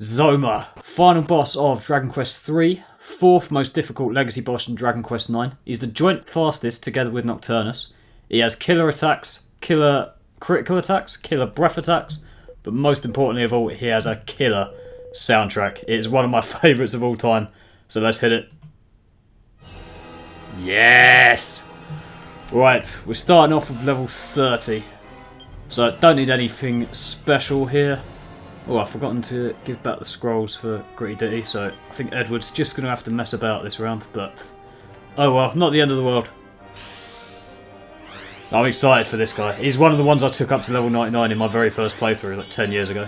Zoma, final boss of Dragon Quest III, fourth most difficult legacy boss in Dragon Quest IX. He's the joint fastest together with Nocturnus. He has killer attacks, killer critical attacks, killer breath attacks, but most importantly of all, he has a killer soundtrack. It is one of my favourites of all time, so let's hit it. Yes! Right, we're starting off with level 30, so don't need anything special here. Oh, I've forgotten to give back the scrolls for DQ3, so I think Jedward's just going to have to mess about this round, but oh well, not the end of the world. I'm excited for this guy. He's one of the ones I took up to level 99 in my very first playthrough, like 10 years ago.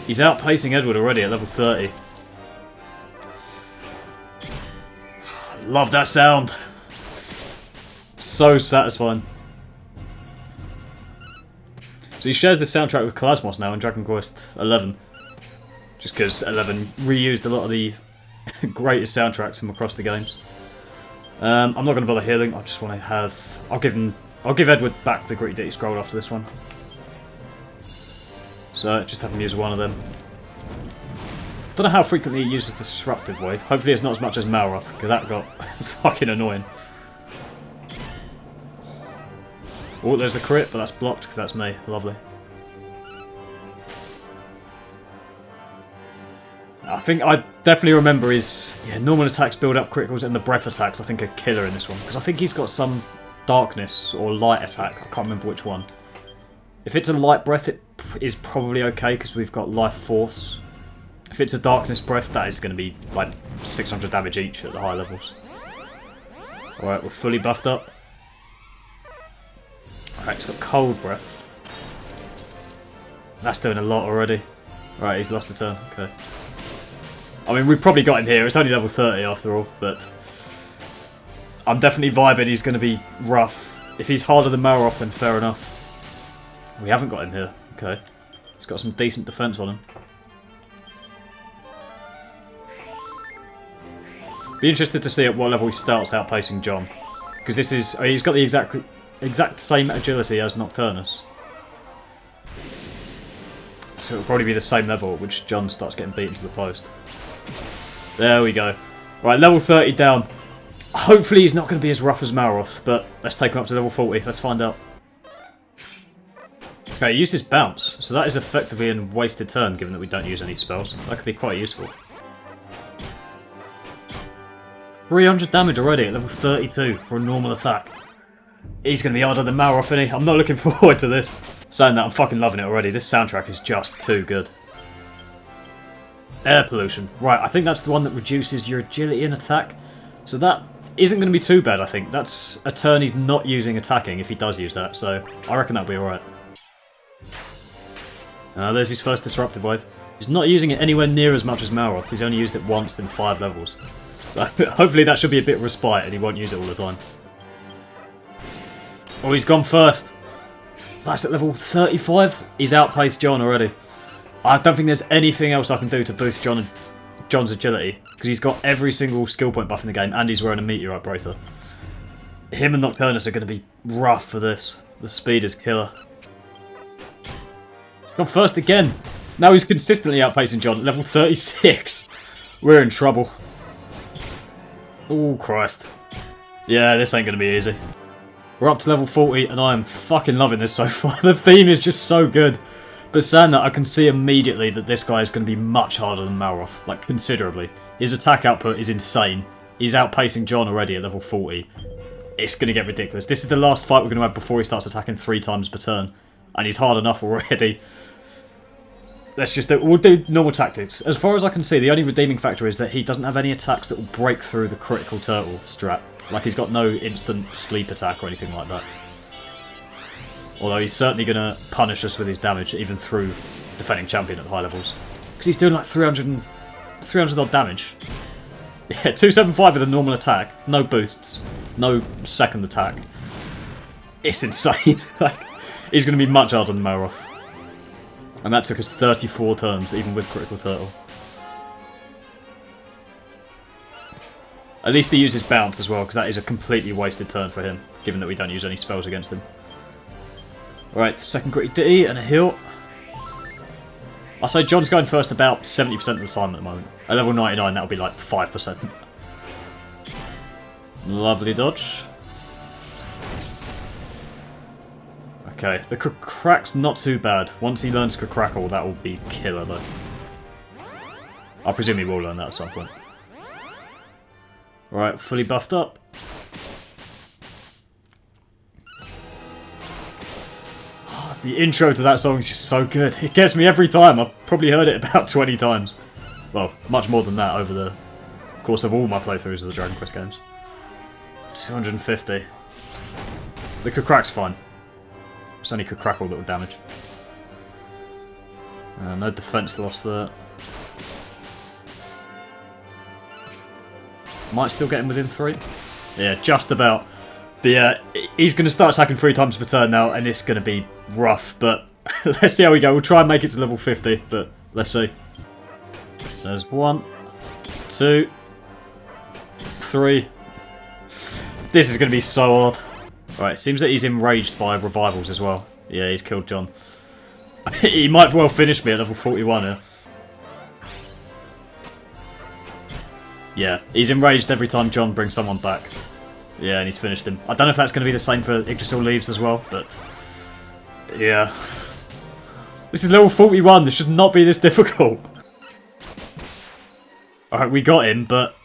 He's outpacing Jedward already at level 30. Love that sound. So satisfying. So he shares the soundtrack with Kalasmos now in Dragon Quest XI. Just because 11 reused a lot of the greatest soundtracks from across the games. I'm not going to bother healing. I just want to have. I'll give Jedward back the DQ scroll after this one. So just have him use one of them. Don't know how frequently he uses the disruptive wave. Hopefully it's not as much as Malroth, because that got fucking annoying. Oh, there's the crit, but that's blocked because that's me. Lovely. I think I definitely remember his normal attacks build up criticals, and the breath attacks I think are killer in this one, because I think he's got some darkness or light attack. I can't remember which one. If it's a light breath, it is probably okay because we've got life force. If it's a darkness breath, that is going to be like 600 damage each at the high levels. Alright, we're fully buffed up. Alright, he's got cold breath. That's doing a lot already. Right, he's lost a turn. Okay. I mean, we've probably got him here. It's only level 30 after all, but I'm definitely vibing he's going to be rough. If he's harder than Malroth, then fair enough. We haven't got him here. Okay. He's got some decent defense on him. Be interested to see at what level he starts outpacing John. Because this is... he's got the exact same agility as Nocturnus. So it'll probably be the same level at which John starts getting beaten to the post. There we go. Right, level 30 down. Hopefully he's not going to be as rough as Malroth, but let's take him up to level 40. Let's find out. Okay, he used his bounce, so that is effectively a wasted turn given that we don't use any spells. That could be quite useful. 300 damage already at level 32 for a normal attack. He's going to be harder than Malroth, isn't he? I'm not looking forward to this. Saying that, I'm fucking loving it already. This soundtrack is just too good. Air pollution. Right, I think that's the one that reduces your agility and attack. So that isn't going to be too bad, I think. That's a turn he's not using attacking if he does use that, so I reckon that'll be alright. There's his first disruptive wave. He's not using it anywhere near as much as Malroth. He's only used it once in 5 levels. So hopefully that should be a bit of respite and he won't use it all the time. Oh, he's gone first. That's at level 35. He's outpaced John already. I don't think there's anything else I can do to boost John's agility, because he's got every single skill point buff in the game and he's wearing a meteorite bracer. Him and Nocturnus are going to be rough for this. The speed is killer. He's gone first again. Now he's consistently outpacing John. Level 36. We're in trouble. Oh, Christ. Yeah, this ain't going to be easy. We're up to level 40 and I am fucking loving this so far. The theme is just so good. But saying that, I can see immediately that this guy is going to be much harder than Malroth. Like, considerably. His attack output is insane. He's outpacing John already at level 40. It's going to get ridiculous. This is the last fight we're going to have before he starts attacking 3 times per turn. And he's hard enough already. Let's just we'll do normal tactics. As far as I can see, the only redeeming factor is that he doesn't have any attacks that will break through the critical turtle strat. Like, he's got no instant sleep attack or anything like that. Although he's certainly going to punish us with his damage, even through defending champion at the high levels. Because he's doing like 300 odd damage. Yeah, 275 with a normal attack. No boosts. No second attack. It's insane. Like, he's going to be much harder than Malroth. And that took us 34 turns, even with critical turtle. At least he uses bounce as well, because that is a completely wasted turn for him, given that we don't use any spells against him. Alright, second DQ and a heal. I say John's going first about 70% of the time at the moment. At level 99, that'll be like 5%. Lovely dodge. Okay, the crack's not too bad. Once he learns crackle, that will be killer though. I presume he will learn that at some point. Right, fully buffed up. The intro to that song is just so good. It gets me every time. I've probably heard it about 20 times. Well, much more than that over the course of all my playthroughs of the Dragon Quest games. 250. The crack's fine. It's only crackle that will damage. No defense loss there. Might still get him within 3. Yeah, just about. But yeah, he's going to start attacking 3 times per turn now, and it's going to be rough. But let's see how we go. We'll try and make it to level 50, but let's see. There's 1, 2, 3. This is going to be so hard. Right, seems that he's enraged by revivals as well. Yeah, he's killed John. He might well finish me at level 41 here. Yeah, he's enraged every time John brings someone back. Yeah, and he's finished him. I don't know if that's going to be the same for Yggdrasil Leaves as well, but... yeah. This is level 41, this should not be this difficult. Alright, we got him, but...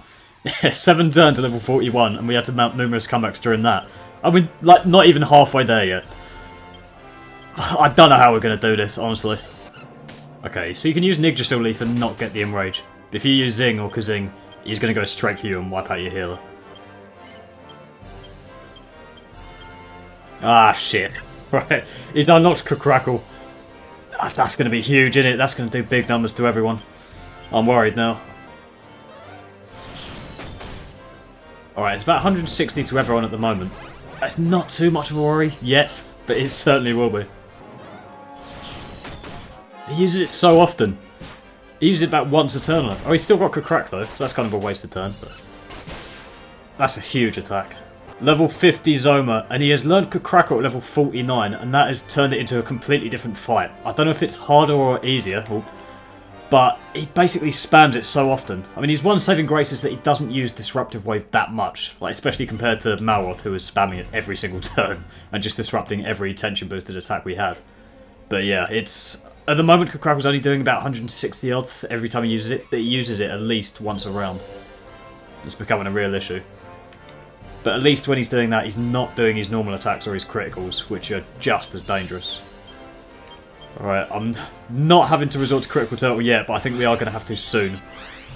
7 turns to level 41, and we had to mount numerous comebacks during that. I mean, like, not even halfway there yet. I don't know how we're going to do this, honestly. Okay, so you can use an Yggdrasil Leaf and not get the Enrage. But if you use Zing or Kazing, he's going to go straight for you and wipe out your healer. Ah, shit. Right, he's now unlocked Crackle. That's going to be huge, isn't it? That's going to do big numbers to everyone. I'm worried now. Alright, it's about 160 to everyone at the moment. That's not too much of a worry yet, but it certainly will be. He uses it so often. He uses it about once a turn. Oh, he's still got Crack though, so that's kind of a wasted turn. But that's a huge attack. Level 50 Zoma, and he has learned Crackle at level 49, and that has turned it into a completely different fight. I don't know if it's harder or easier, but he basically spams it so often. I mean, his one saving grace is that he doesn't use Disruptive Wave that much, like especially compared to Malroth, who was spamming it every single turn and just disrupting every tension boosted attack we had. But yeah, it's at the moment Crackle's only doing about 160 odds every time he uses it, but he uses it at least once a round. It's becoming a real issue. But at least when he's doing that, he's not doing his normal attacks or his criticals, which are just as dangerous. Alright, I'm not having to resort to Critical Turtle yet, but I think we are going to have to soon.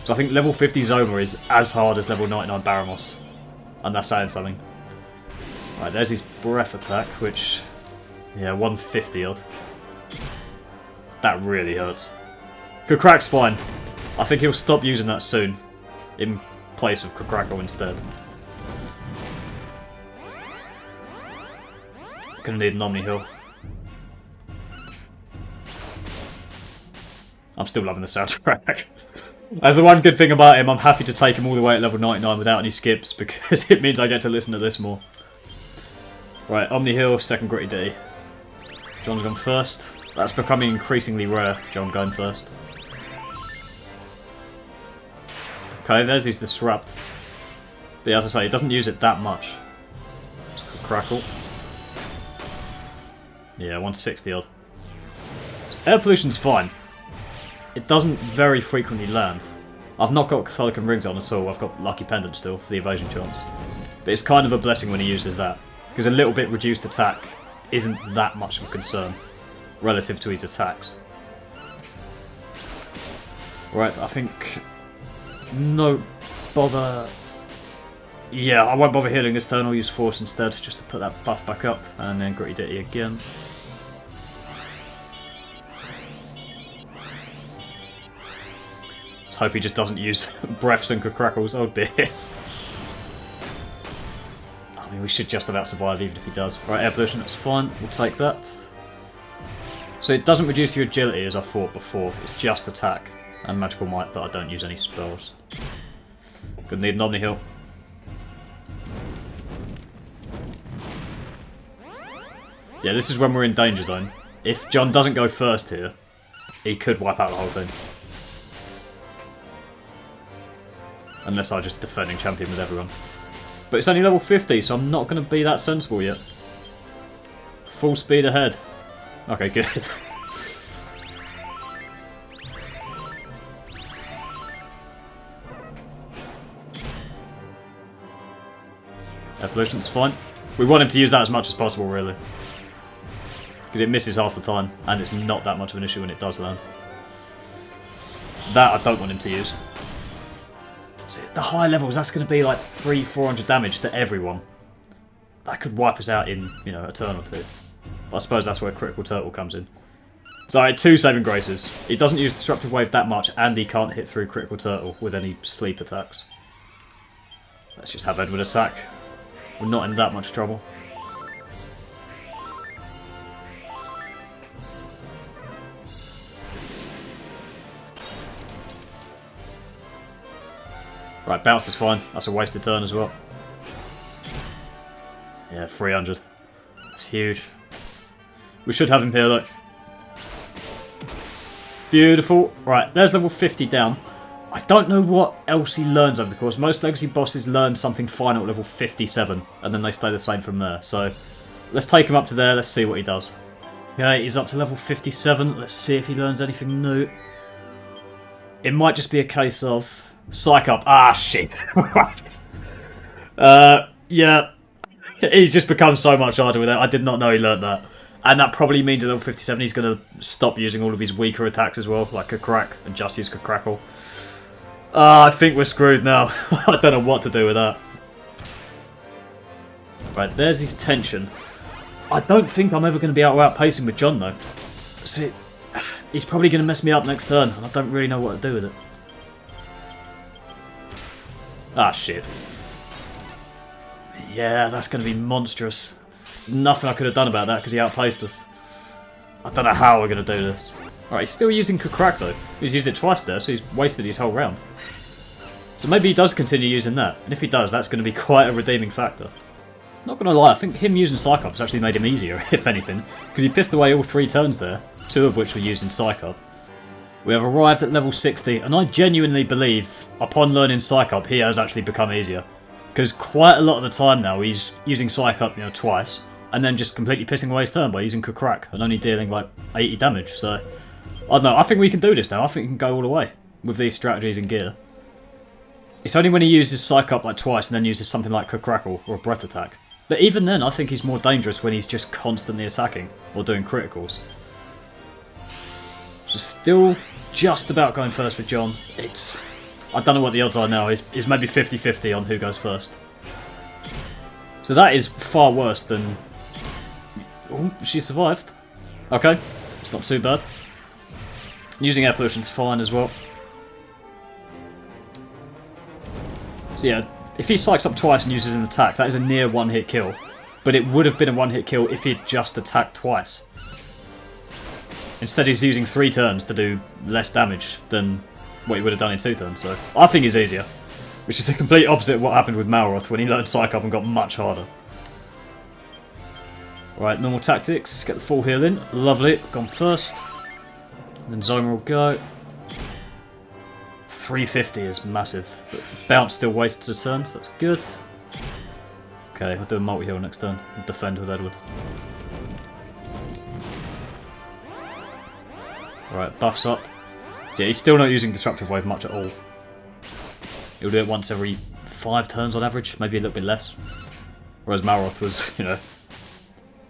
So I think level 50 Zoma is as hard as level 99 Baramos. And that's saying something. Alright, there's his Breath attack, which... yeah, 150 odd. That really hurts. Crack's fine. I think he'll stop using that soon. In place of Crackle instead. Gonna need an Omni Heal. I'm still loving the soundtrack. That's the one good thing about him. I'm happy to take him all the way at level 99 without any skips because it means I get to listen to this more. Right, Omni Heal, second Gritty D. John's gone first. That's becoming increasingly rare, John going first. Okay, there's his Disrupt. But yeah, as I say, he doesn't use it that much. Just Crackle. Yeah, 160 odd. Air Pollution's fine. It doesn't very frequently land. I've not got Catholic and Rings on at all. I've got Lucky Pendant still for the evasion chance. But it's kind of a blessing when he uses that. Because a little bit reduced attack isn't that much of a concern relative to his attacks. Right, I think... no bother... yeah, I won't bother healing this turn. I'll use Force instead, just to put that buff back up. And then Gritty Ditty again. Let's hope he just doesn't use Breaths and Crackles. Oh dear. I mean, we should just about survive even if he does. Right, Air Pollution, that's fine. We'll take that. So it doesn't reduce your agility as I thought before. It's just attack and Magical Might, but I don't use any spells. Gonna need an Omni Heal. Yeah, this is when we're in danger zone. If John doesn't go first here, he could wipe out the whole thing. Unless I just defending champion with everyone. But it's only level 50, so I'm not going to be that sensible yet. Full speed ahead. Okay, good. Evolution's fine. We want him to use that as much as possible, really. Because it misses half the time, and it's not that much of an issue when it does land. That I don't want him to use. So the high levels, that's going to be like 300-400 damage to everyone. That could wipe us out in, you know, a turn or two. But I suppose that's where Critical Turtle comes in. So alright, 2 saving graces. He doesn't use Disruptive Wave that much, and he can't hit through Critical Turtle with any sleep attacks. Let's just have Edward attack. We're not in that much trouble. Right, bounce is fine. That's a wasted turn as well. Yeah, 300. That's huge. We should have him here though. Beautiful. Right, there's level 50 down. I don't know what else he learns over the course. Most legacy bosses learn something final at level 57, and then they stay the same from there. So let's take him up to there. Let's see what he does. Okay, he's up to level 57. Let's see if he learns anything new. It might just be a case of Psych Up. Ah, shit. Yeah. He's just become so much harder with it. I did not know he learned that. And that probably means at level 57 he's going to stop using all of his weaker attacks as well, like Crack, and just use Crackle. I think we're screwed now. I don't know what to do with that. Right, there's his tension. I don't think I'm ever going to be able to outpace him with John, though. See, he's probably going to mess me up next turn, and I don't really know what to do with it. Ah, shit. Yeah, that's going to be monstrous. There's nothing I could have done about that because he outpaced us. I don't know how we're going to do this. Alright, he's still using Crack though. He's used it twice there, so he's wasted his whole round. So maybe he does continue using that. And if he does, that's going to be quite a redeeming factor. Not going to lie, I think him using Psych Up has actually made him easier, if anything. Because he pissed away all 3 turns there, 2 of which were using Psych Up. We have arrived at level 60, and I genuinely believe, upon learning Psych Up, he has actually become easier. Because quite a lot of the time now, he's using Psych Up, you know, twice, and then just completely pissing away his turn by using Crack, and only dealing like 80 damage, so I don't know, I think we can do this now. I think we can go all the way with these strategies and gear. It's only when he uses Psych Up like twice and then uses something like Crackle or a Breath Attack. But even then, I think he's more dangerous when he's just constantly attacking or doing criticals. So still just about going first with John. I don't know what the odds are now. It's maybe 50-50 on who goes first. So that is far worse than... Oh, she survived. Okay, it's not too bad. Using air pollution's fine as well. So yeah, if he psychs up twice and uses an attack, that is a near one-hit kill. But it would have been a one-hit kill if he'd just attacked twice. Instead he's using 3 turns to do less damage than what he would have done in 2 turns. So I think he's easier. Which is the complete opposite of what happened with Malroth when he learned Psych Up and got much harder. Right, normal tactics. Get the full heal in. Lovely. Gone first. And then Zoma will go. 350 is massive. But bounce still wastes a turn, so that's good. Okay, I'll do a multi-heal next turn. And defend with Edward. Alright, buffs up. Yeah, he's still not using Disruptive Wave much at all. He'll do it once every 5 turns on average, maybe a little bit less. Whereas Malroth was, you know,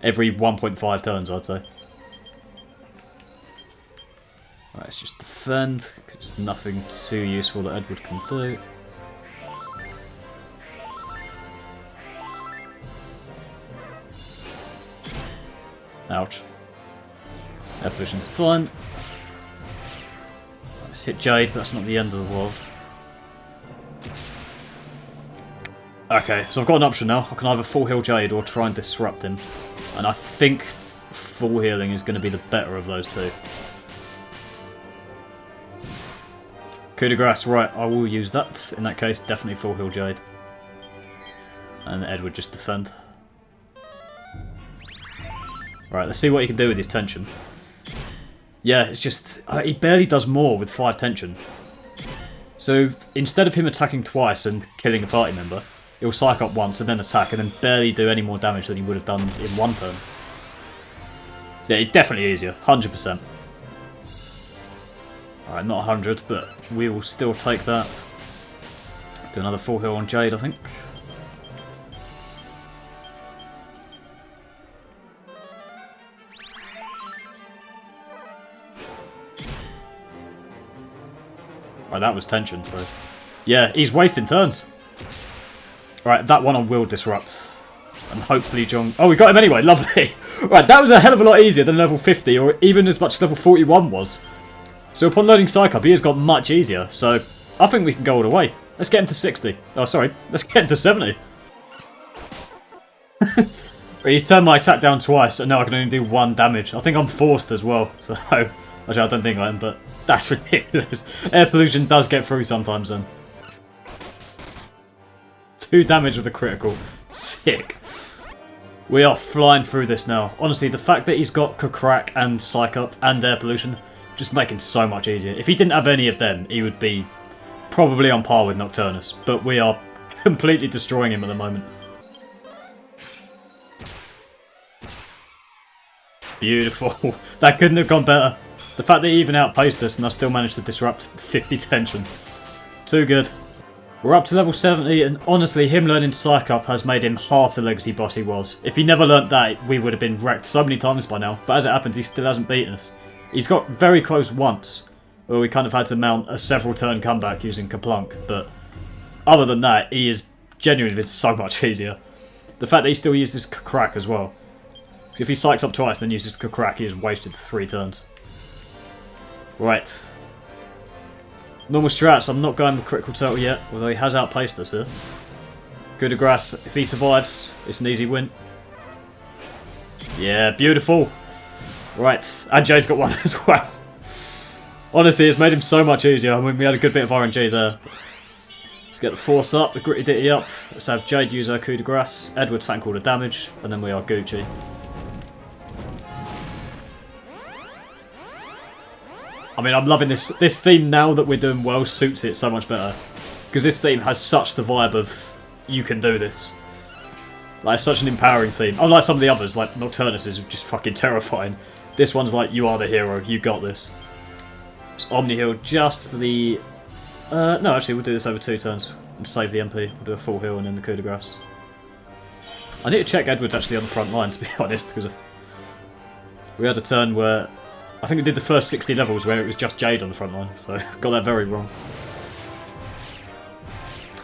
every 1.5 turns, I'd say. Right, let's just defend, because there's nothing too useful that Edward can do. Ouch. Air pollution's fine. Let's hit Jade, but that's not the end of the world. Okay, so I've got an option now. I can either full heal Jade or try and disrupt him. And I think full healing is going to be the better of those two. Coup de grace, right, I will use that. In that case, definitely full heal Jade. And Edward just defend. Right, let's see what he can do with his tension. Yeah, it's just... he barely does more with 5 tension. So, instead of him attacking twice and killing a party member, he'll psych up once and then attack and then barely do any more damage than he would have done in 1 turn. So yeah, it's definitely easier, 100%. Alright, not 100, but we will still take that. Do another full heal on Jade, I think. Right, that was tension, so... yeah, he's wasting turns. Right, that one I will disrupt. And hopefully John... oh, we got him anyway, lovely. Right, that was a hell of a lot easier than level 50, or even as much as level 41 was. So upon loading Psych Up, he has got much easier, so I think we can go all the way. Let's get him to 60. Oh, sorry, let's get him to 70. He's turned my attack down twice, and now I can only do 1 damage. I think I'm forced as well, so... actually, I don't think I am, but that's ridiculous. Air pollution does get through sometimes, then. 2 damage with a critical. Sick. We are flying through this now. Honestly, the fact that he's got Crack and Psych Up and Air Pollution just make it so much easier. If he didn't have any of them, he would be probably on par with Nocturnus, but we are completely destroying him at the moment. Beautiful. That couldn't have gone better. The fact that he even outpaced us and I still managed to disrupt 50 tension. Too good. We're up to level 70 and honestly him learning Psych Up has made him half the legacy boss he was. If he never learnt that, we would have been wrecked so many times by now, but as it happens he still hasn't beaten us. He's got very close once, where we kind of had to mount a several turn comeback using Kaplunk, but other than that he is genuinely been so much easier. The fact that he still uses Crack as well. Because if he psychs up twice and then uses Crack, he has wasted 3 turns. Right. Normal strats, I'm not going with Critical Turtle yet, although he has outpaced us here. Coup de grace, if he survives, it's an easy win. Yeah, beautiful. Right, and Jade's got one as well. Honestly, it's made him so much easier. I mean, we had a good bit of RNG there. Let's get the Force up, the Gritty Ditty up. Let's have Jade use her Coup de grace, Edward tank all the damage, and then we are Gucci. I mean, I'm loving this. This theme now that we're doing well suits it so much better. Because this theme has such the vibe of, you can do this. Like, it's such an empowering theme. Unlike some of the others, like Nocturnus is just fucking terrifying. This one's like, you are the hero, you got this. It's Omni Heal just for the... no, actually, we'll do this over 2 turns. And save the MP. We'll do a full heal and then the Coup de grace. I need to check Edward's actually on the front line, to be honest, because we had a turn where... I think we did the first 60 levels where it was just Jade on the front line, so got that very wrong.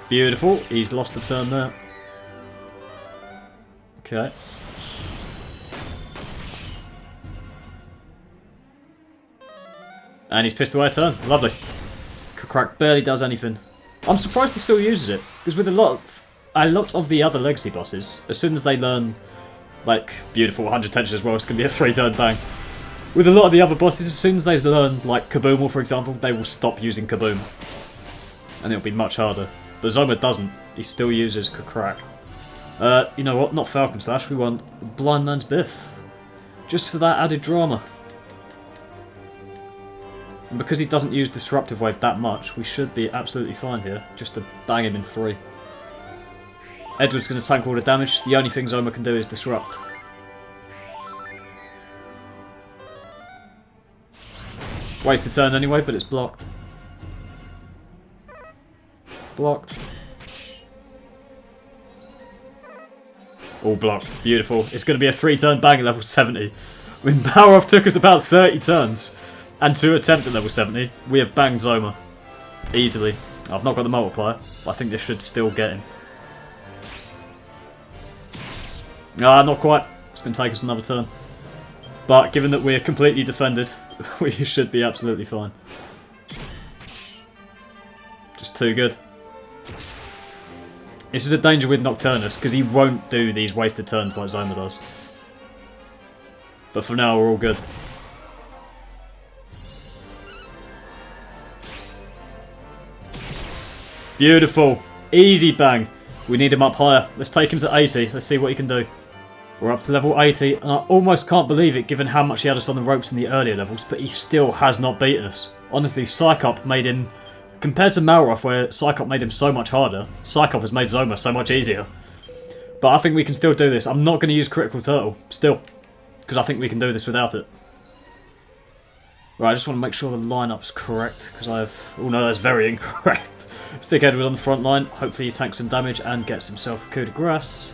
Beautiful, he's lost the turn there. Okay. And he's pissed away a turn, lovely. Crack barely does anything. I'm surprised he still uses it, because with a lot of the other legacy bosses, as soon as they learn, like, beautiful 100 tension as well, it's going to be a 3-turn bang. With a lot of the other bosses, as soon as they learn, like Kaboom, for example, they will stop using Kaboom. And it'll be much harder. But Zoma doesn't. He still uses Crack. You know what? Not Falcon Slash. We want Blind Man's Biff. Just for that added drama. And because he doesn't use Disruptive Wave that much, we should be absolutely fine here. Just to bang him in 3. Edward's going to tank all the damage. The only thing Zoma can do is Disrupt. Wasted turn anyway, but it's blocked. Blocked. All blocked. Beautiful. It's going to be a 3-turn bang at level 70. I mean, Power Off took us about 30 turns. And 2 attempts at level 70. We have banged Zoma. Easily. I've not got the multiplier, but I think this should still get him. Ah, not quite. It's going to take us another turn. But given that we're completely defended, we should be absolutely fine. Just too good. This is a danger with Nocturnus, because he won't do these wasted turns like Zoma does. But for now, we're all good. Beautiful. Easy bang. We need him up higher. Let's take him to 80. Let's see what he can do. We're up to level 80, and I almost can't believe it given how much he had us on the ropes in the earlier levels, but he still has not beaten us. Honestly, Psychop made him, compared to Malroth where Psychop made him so much harder, Psychop has made Zoma so much easier. But I think we can still do this. I'm not going to use Critical Turtle, still, because I think we can do this without it. Right, I just want to make sure the lineup's correct, because oh no, that's very incorrect. Stick Edward on the front line, hopefully he tanks some damage and gets himself a coup de grace.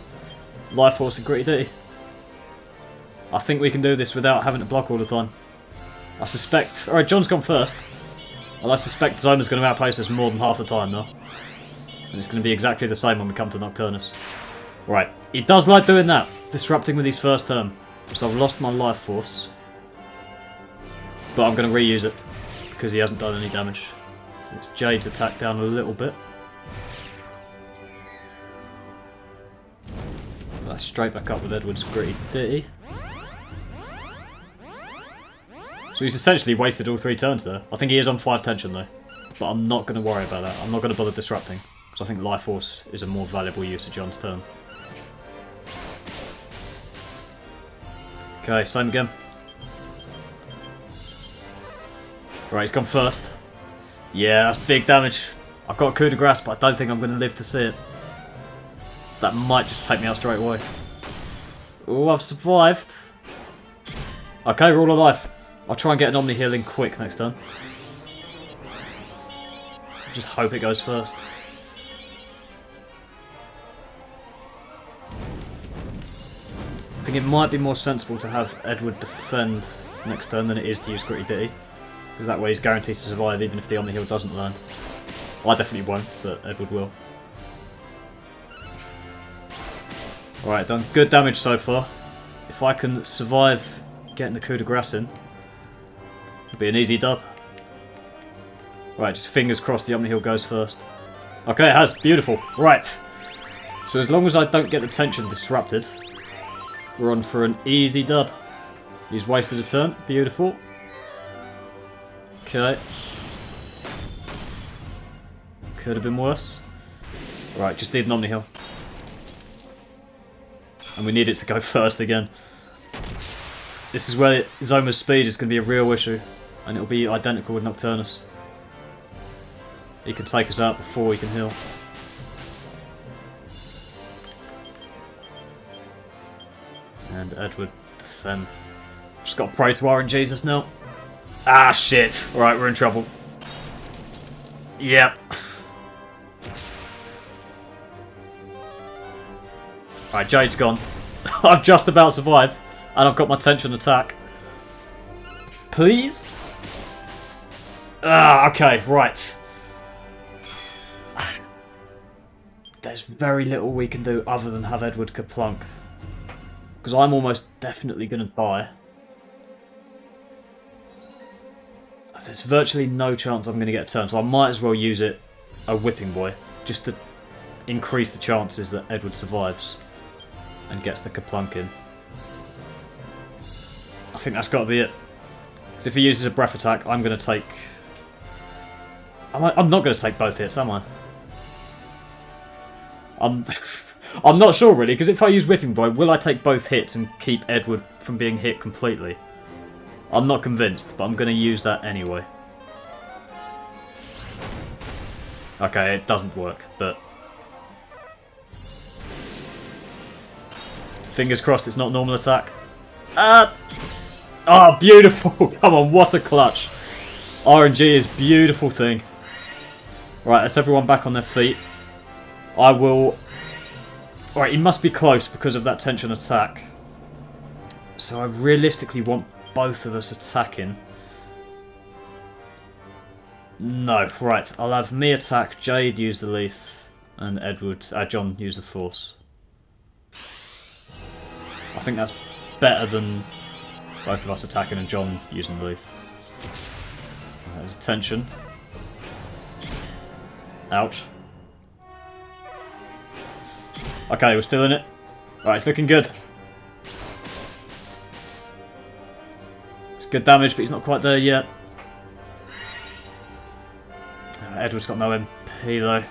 Life Force and Gritty D. I think we can do this without having to block all the time. I suspect... Alright, John's gone first. And I suspect Zoma's going to outpace us more than half the time though. And it's going to be exactly the same when we come to Nocturnus. Right, he does like doing that. Disrupting with his first turn. So I've lost my Life Force. But I'm going to reuse it. Because he hasn't done any damage. So it's Jade's attack down a little bit. That's straight back up with Edward's Gritty D. So he's essentially wasted all 3 turns there. I think he is on 5 tension though. But I'm not going to worry about that. I'm not going to bother disrupting. Because I think Life Force is a more valuable use of John's turn. Okay, same again. Right, he's gone first. Yeah, that's big damage. I've got a coup de grace, but I don't think I'm going to live to see it. That might just take me out straight away. Oh, I've survived. Okay, we're all alive. I'll try and get an Omni heal in quick next turn. Just hope it goes first. I think it might be more sensible to have Edward defend next turn than it is to use Gritty D. Because that way he's guaranteed to survive even if the Omni heal doesn't land. I definitely won't, but Edward will. Alright, done good damage so far. If I can survive getting the coup de grace in, it'll be an easy dub. Right, just fingers crossed the Omni heal goes first. Okay, it has. Beautiful. Right. So as long as I don't get the tension disrupted, we're on for an easy dub. He's wasted a turn. Beautiful. Okay. Could have been worse. Right, just need an Omni heal. And we need it to go first again. This is where Zoma's speed is going to be a real issue. And it'll be identical with Nocturnus. He can take us out before he can heal. And Edward defend. Just got to pray to RNGesus now. Ah, shit. Alright, we're in trouble. Yep. Alright, Jade's gone. I've just about survived. And I've got my tension attack. Please? Ah, okay, right. There's very little we can do other than have Edward Kaplunk. Because I'm almost definitely going to die. There's virtually no chance I'm going to get a turn, so I might as well use it a Whipping Boy. Just to increase the chances that Edward survives. And gets the Kaplunk in. I think that's got to be it. Because if he uses a breath attack, I'm going to take... I'm not going to take both hits, am I? I'm not sure really, because if I use Whipping Boy, will I take both hits and keep Edward from being hit completely? I'm not convinced, but I'm going to use that anyway. Okay, it doesn't work, but... Fingers crossed it's not normal attack. Oh, beautiful! Come on, what a clutch. RNG is beautiful thing. Right, let's everyone back on their feet. I will... Alright, he must be close because of that tension attack. So I realistically want both of us attacking. No, right. I'll have me attack, Jade use the leaf, and John use the force. I think that's better than both of us attacking and John using the leaf. There's tension. Ouch. Okay, we're still in it. Right, it's looking good. It's good damage, but he's not quite there yet. Edward's got no MP though.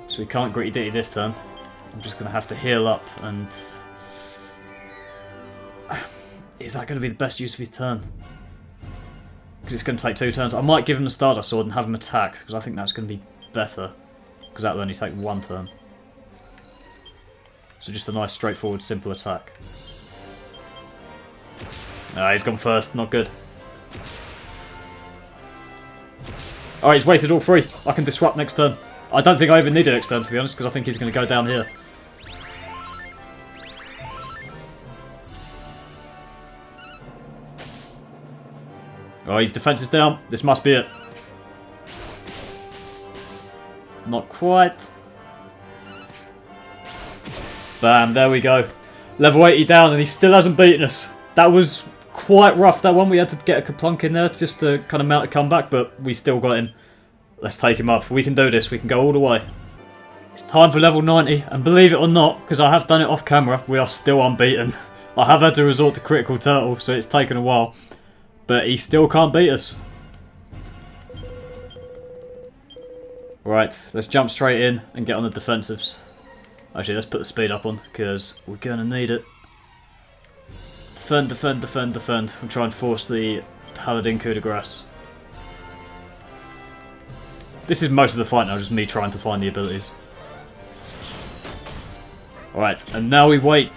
So we can't Gritty Ditty this turn. I'm just going to have to heal up and is that going to be the best use of his turn? Because it's going to take 2 turns. I might give him the Stardust Sword and have him attack, because I think that's going to be better. Because that will only take 1 turn. So just a nice, straightforward, simple attack. Ah, he's gone first. Not good. Alright, he's wasted all 3. I can disrupt next turn. I don't think I even need it next turn, to be honest, because I think he's going to go down here. Oh, his defense is down. This must be it. Not quite. Bam, there we go. Level 80 down, and he still hasn't beaten us. That was quite rough, that one. We had to get a Kaplunk in there just to kind of mount a comeback, but we still got him. Let's take him up. We can do this. We can go all the way. It's time for level 90, and believe it or not, because I have done it off camera, we are still unbeaten. I have had to resort to Critical Turtle, so it's taken a while. But he still can't beat us. Right, let's jump straight in and get on the defensives. Actually, let's put the speed up on, because we're going to need it. Defend, defend, defend, defend. We'll try and force the Paladin coup de grace. This is most of the fight now, just me trying to find the abilities. Alright, and now we wait.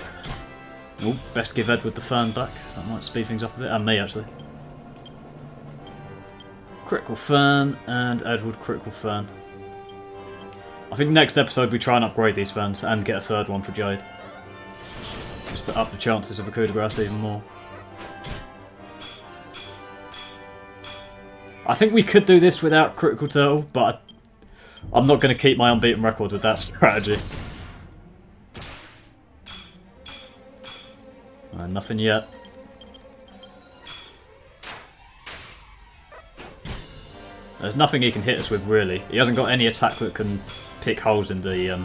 Oh, best give Edward the fan back. That might speed things up a bit. And me, actually. Critical fan, and Edward critical fan. I think next episode we try and upgrade these fans and get a 3rd one for Jade. Just to up the chances of a coup de grace even more. I think we could do this without Critical Turtle, but I'm not going to keep my unbeaten record with that strategy. Nothing yet. There's nothing he can hit us with, really. He hasn't got any attack that can pick holes in the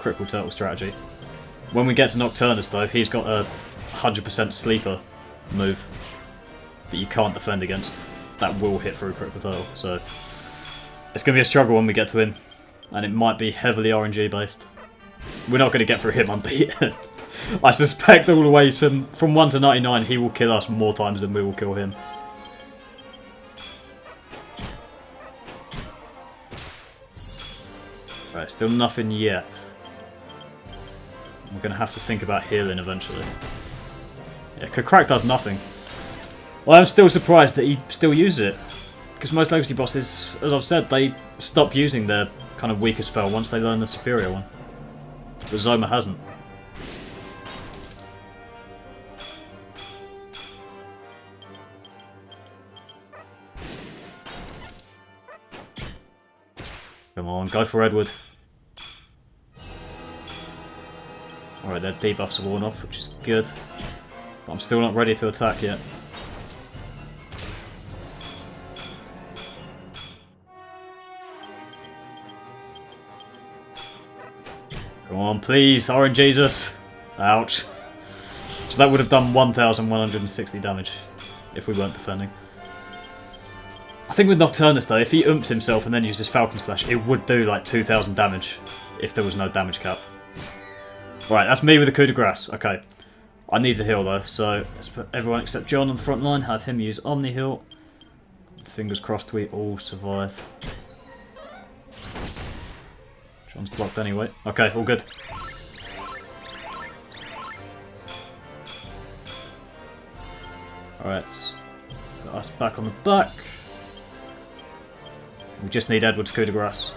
Critical Turtle strategy. When we get to Nocturnus, though, he's got a 100% sleeper move that you can't defend against. That will hit through Critical Turtle, so it's going to be a struggle when we get to him. And it might be heavily RNG based. We're not going to get through him unbeaten. I suspect all the way from 1 to 99 he will kill us more times than we will kill him. Right, still nothing yet. We're going to have to think about healing eventually. Yeah, Kakrak does nothing. Well, I'm still surprised that he still uses it. Because most legacy bosses, as I've said, they stop using their kind of weaker spell once they learn the superior one. But Zoma hasn't. Come on, go for Edward. Alright, their debuffs are worn off, which is good. But I'm still not ready to attack yet. Come on, please, Orange Jesus. Ouch. So that would have done 1,160 damage if we weren't defending. I think with Nocturnus though, if he umps himself and then uses Falcon Slash, it would do like 2,000 damage if there was no damage cap. Right, that's me with the coup de grace. Okay. I need to heal though, so let's put everyone except John on the front line, have him use Omni Heal. Fingers crossed we all survive. John's blocked anyway. Okay, all good. Alright, got us back on the back. We just need Edward's coup de grace.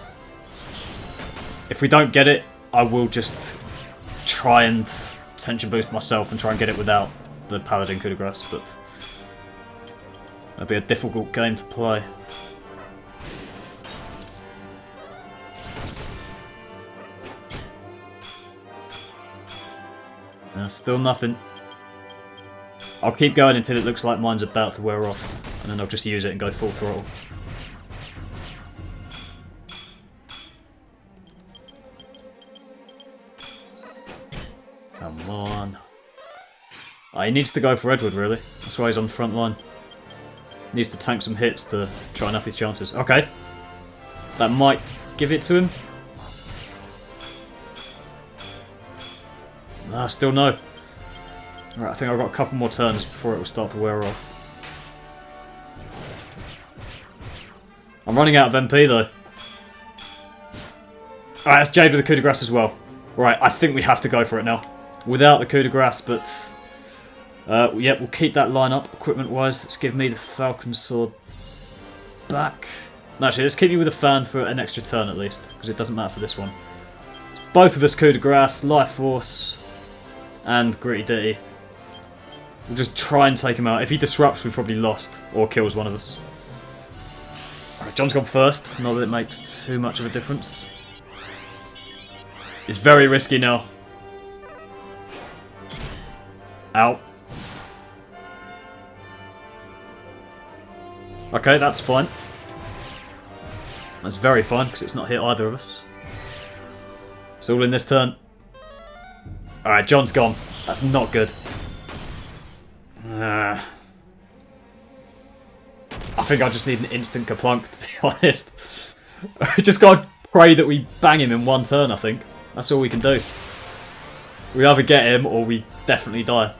If we don't get it, I will just try and tension boost myself and try and get it without the Paladin coup de grace, but it'll be a difficult game to play. Still nothing. I'll keep going until it looks like mine's about to wear off, and then I'll just use it and go full throttle. Come on. Oh, he needs to go for Edward, really. That's why he's on the front line. Needs to tank some hits to try and up his chances. Okay. That might give it to him. Still no. Alright, I think I've got a couple more turns before it will start to wear off. I'm running out of MP though. Alright, that's Jade with the coup de grace as well. Right, I think we have to go for it now. Without the coup de grace, but... yeah, we'll keep that line up equipment-wise. Let's give me the Falcon Sword back. No, actually, let's keep you with a fan for an extra turn at least, because it doesn't matter for this one. It's both of us coup de grace, Life Force, and Gritty Ditty. We'll just try and take him out. If he disrupts, we've probably lost, or kills one of us. Alright, John's gone first, not that it makes too much of a difference. It's very risky now. Ow. Okay, that's fine. That's very fine, because it's not hit either of us. It's all in this turn. Alright, John's gone. That's not good. I think I just need an instant Kaplunk, to be honest. Just gotta pray that we bang him in one turn, I think. That's all we can do. We either get him, or we definitely die.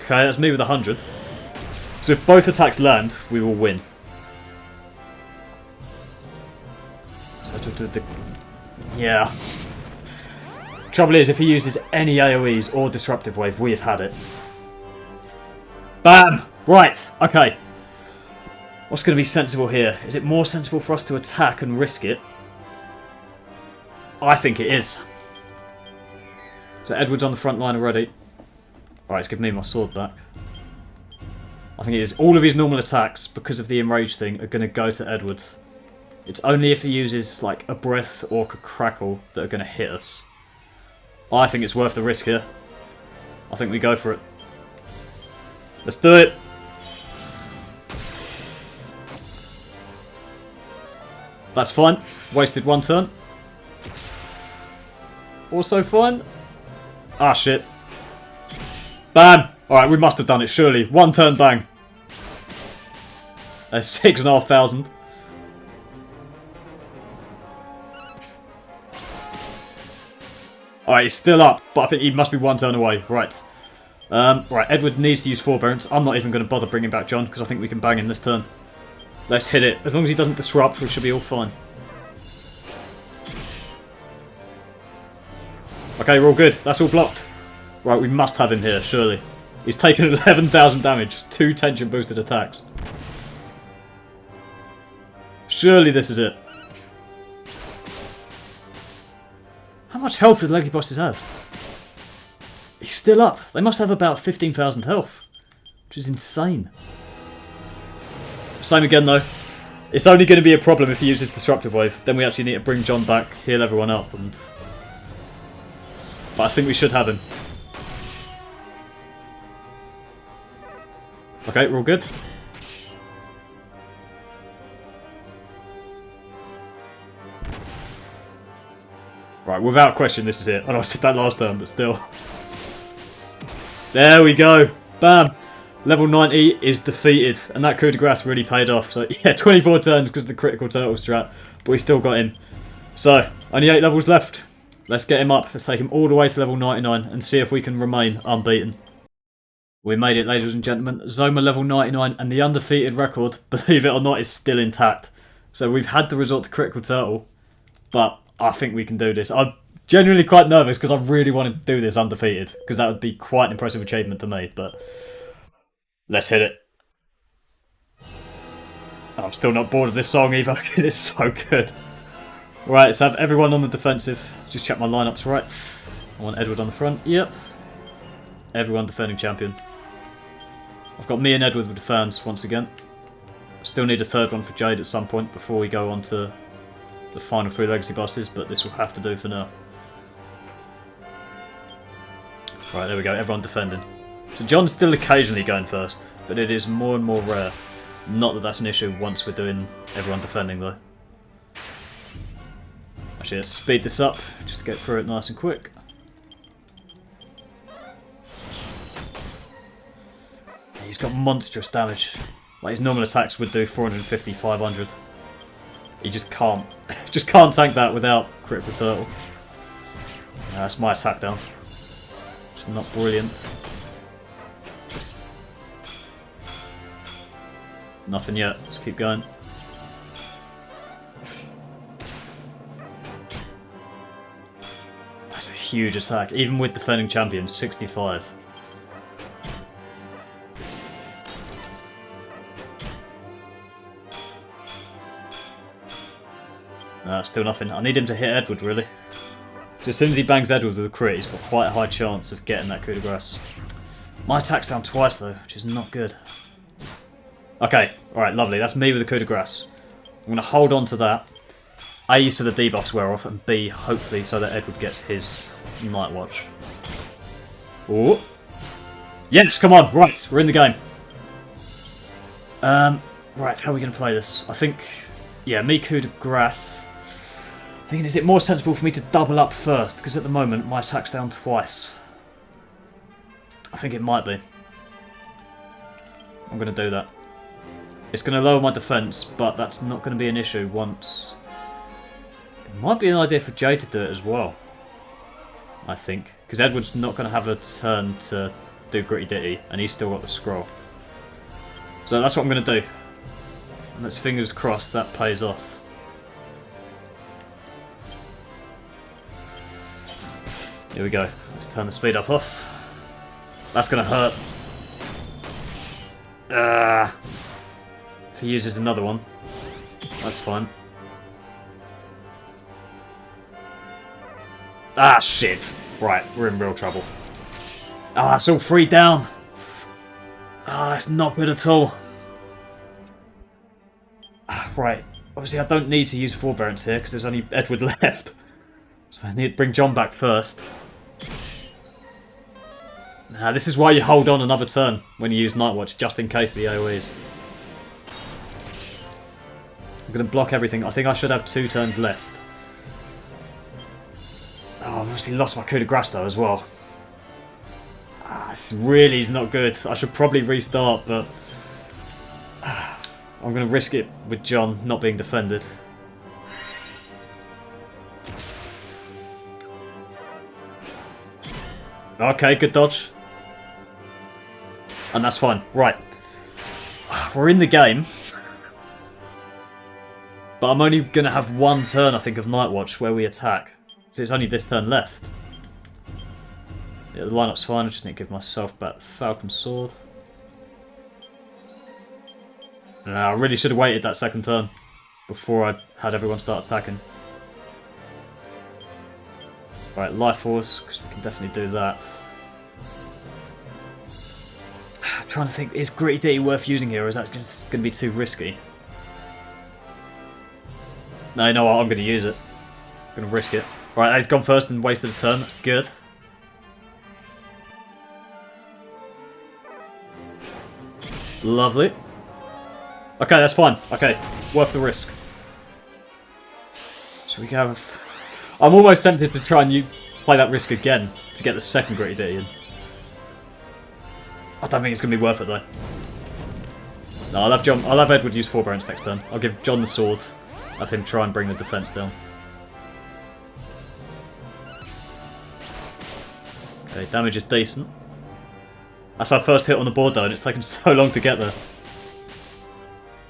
Okay, that's me with 100. So if both attacks land, we will win. So yeah. Trouble is, if he uses any AoEs or Disruptive Wave, we have had it. Bam! Right, okay. What's going to be sensible here? Is it more sensible for us to attack and risk it? I think it is. So Edward's on the front line already. Alright, let's give me my sword back. I think it is. All of his normal attacks, because of the Enrage thing, are going to go to Edward. It's only if he uses, like, a Breath or a Crackle that are going to hit us. I think it's worth the risk here. I think we go for it. Let's do it! That's fine. Wasted one turn. Also fine. Ah, shit. Bam! Alright, we must have done it, surely. One turn bang. That's 6,500. Alright, he's still up, but I think he must be one turn away. Right. Right, Edward needs to use Forbearance. I'm not even going to bother bringing back John, because I think we can bang him this turn. Let's hit it. As long as he doesn't disrupt, we should be all fine. Okay, we're all good. That's all blocked. Right, we must have him here, surely. He's taken 11,000 damage. 2 tension boosted attacks. Surely this is it. How much health do the Leggy bosses have? He's still up. They must have about 15,000 health. Which is insane. Same again though. It's only going to be a problem if he uses Disruptive Wave. Then we actually need to bring John back, heal everyone up. But I think we should have him. Okay, we're all good. Right, without question, this is it. I know I said that last turn, but still. There we go. Bam. Level 90 is defeated, and that coup de grace really paid off. So yeah, 24 turns because of the critical turtle strat, but we still got him. So, only 8 levels left. Let's get him up. Let's take him all the way to level 99 and see if we can remain unbeaten. We made it, ladies and gentlemen. Zoma level 99, and the undefeated record, believe it or not, is still intact. So we've had the resort to critical turtle, but I think we can do this. I'm genuinely quite nervous because I really want to do this undefeated, because that would be quite an impressive achievement to me, but let's hit it. I'm still not bored of this song either. It is so good. Right, let's have everyone on the defensive. Just check my lineups right. I want Edward on the front. Yep. Everyone defending champion. I've got me and Edward with the fans once again. Still need a third one for Jade at some point before we go on to the final 3 legacy bosses, but this will have to do for now. Right, there we go. Everyone defending. So John's still occasionally going first, but it is more and more rare. Not that that's an issue once we're doing everyone defending though. Actually, let's speed this up just to get through it nice and quick. He's got monstrous damage. Like his normal attacks would do 450, 500. He just can't. Just can't tank that without critical turtle. That's my attack down. It's not brilliant. Nothing yet. Let's keep going. That's a huge attack. Even with defending champion, 65. Still nothing. I need him to hit Edward, really. So as soon as he bangs Edward with a crit, he's got quite a high chance of getting that coup de grace. My attack's down twice, though, which is not good. Okay, alright, lovely. That's me with the coup de grace. I'm going to hold on to that. A, so the debuffs wear off, and B, hopefully, so that Edward gets his Night Watch. Ooh. Yes, come on. Right, we're in the game. Right, how are we going to play this? I think, yeah, me coup de grace. Thinking, is it more sensible for me to double up first? Because at the moment, my attack's down twice. I think it might be. I'm going to do that. It's going to lower my defense, but that's not going to be an issue once... It might be an idea for Jade to do it as well. I think. Because Edward's not going to have a turn to do Gritty Ditty, and he's still got the scroll. So that's what I'm going to do. And let's fingers crossed that pays off. Here we go. Let's turn the speed up off. That's going to hurt. If he uses another one, that's fine. Ah, shit. Right, we're in real trouble. Ah, it's all 3 down. Ah, it's not good at all. Right, obviously I don't need to use forbearance here because there's only Edward left. So I need to bring John back first. Nah, this is why you hold on another turn when you use Night Watch, just in case the AoEs. I'm going to block everything. I think I should have 2 turns left. Oh, I've obviously lost my coup de grace though as well. This really is not good. I should probably restart, but... I'm going to risk it with John not being defended. Okay, good dodge. And that's fine. Right. We're in the game. But I'm only going to have 1 turn, I think, of Night Watch where we attack. So it's only this turn left. Yeah, the lineup's fine. I just need to give myself back the Falcon Sword. I really should have waited that second turn before I had everyone start attacking. Right, Life Force, because we can definitely do that. I'm trying to think, is Gritty Ditty worth using here, or is that going to be too risky? No, you know what, I'm going to use it. I'm going to risk it. Right, he's gone first and wasted a turn, that's good. Lovely. Okay, that's fine. Okay, worth the risk. So we can have... I'm almost tempted to try and play that risk again to get the second Gritty Ditty in. I don't think it's going to be worth it though. No, I'll have Edward use forbearance next turn. I'll give John the sword. Have him try and bring the defense down. Okay, damage is decent. That's our first hit on the board though, and it's taken so long to get there.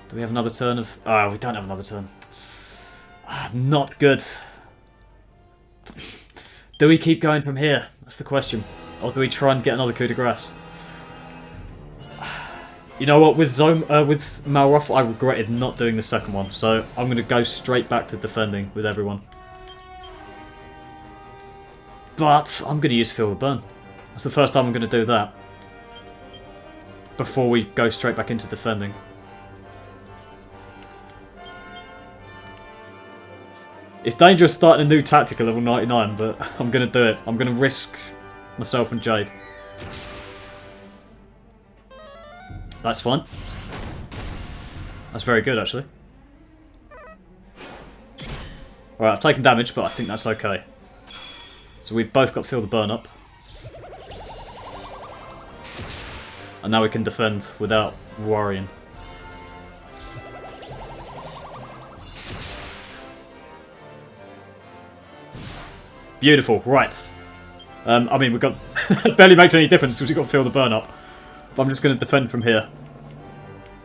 Do we have another turn of... Oh, we don't have another turn. Not good. Do we keep going from here? That's the question. Or do we try and get another coup de grace? You know what, with Malroth, I regretted not doing the second one, so I'm going to go straight back to defending with everyone. But I'm going to use Feel the Burn. That's the first time I'm going to do that. Before we go straight back into defending. It's dangerous starting a new tactic at level 99, but I'm going to do it. I'm going to risk myself and Jade. That's fine. That's very good, actually. Alright, I've taken damage, but I think that's okay. So we've both got Feel the Burn up. And now we can defend without worrying. Beautiful, right. I mean, we've got It barely makes any difference because you've got to feel the burn up. But I'm just going to defend from here.